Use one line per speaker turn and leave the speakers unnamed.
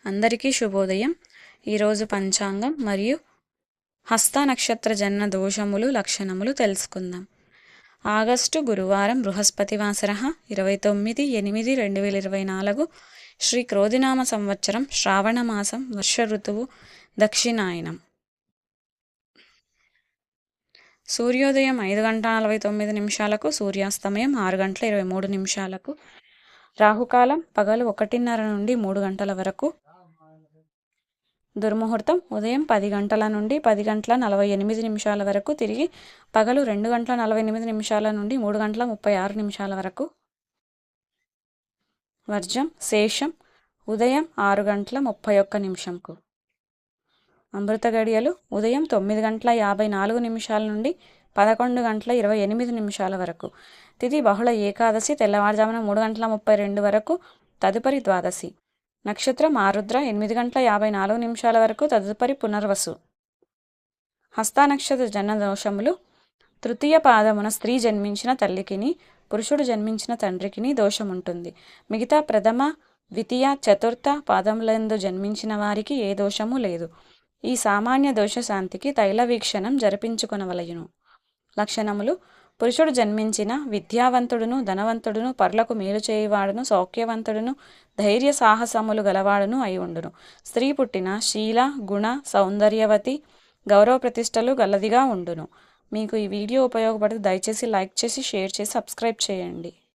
అందరికీ శుభోదయం. ఈరోజు పంచాంగం మరియు హస్త నక్షత్ర జన్మ దోషములు లక్షణములు తెలుసుకుందాం. ఆగస్టు గురువారం బృహస్పతివాసర 29/8/2024 శ్రీ క్రోధినామ సంవత్సరం శ్రావణ మాసం వర్ష ఋతువు దక్షిణాయనం. సూర్యోదయం 5:49, సూర్యాస్తమయం 6:23. రాహుకాలం పగలు 1:30 నుండి 3 గంటల వరకు. దుర్ముహూర్తం ఉదయం 10 గంటల నుండి 10:48 వరకు, తిరిగి పగలు 2:48 నుండి 3:36 వరకు. వర్జం శేషం ఉదయం 6:31. అమృత గడియలు ఉదయం 9:54 నుండి 11:28 వరకు. తిథి బహుళ ఏకాదశి తెల్లవారుజామున 3:32 వరకు, తదుపరి ద్వాదశి. నక్షత్రం ఆరుద్ర 8:54 వరకు, తదుపరి పునర్వసు. హస్త నక్షత్ర జన్మ దోషములు. తృతీయ పాదమున స్త్రీ జన్మించిన తల్లికిని, పురుషుడు జన్మించిన తండ్రికిని దోషముంటుంది. మిగతా ప్రథమ, ద్వితీయ, చతుర్థ పాదములందు జన్మించిన వారికి ఏ దోషము లేదు. ఈ సామాన్య దోష శాంతికి తైల వీక్షణం జరిపించుకొనవలయును. లక్షణములు. పురుషుడు జన్మించిన విద్యావంతుడును, ధనవంతుడును, పరులకు మేలు చేయువాడును, సౌఖ్యవంతుడును, ధైర్య సాహసములు గలవాడును అయి ఉండును. స్త్రీ పుట్టిన శీల, గుణ, సౌందర్యవతి, గౌరవ ప్రతిష్టలు గలదిగా ఉండును. మీకు ఈ వీడియో ఉపయోగపడితే దయచేసి లైక్ చేసి, షేర్ చేసి, సబ్స్క్రైబ్ చేయండి.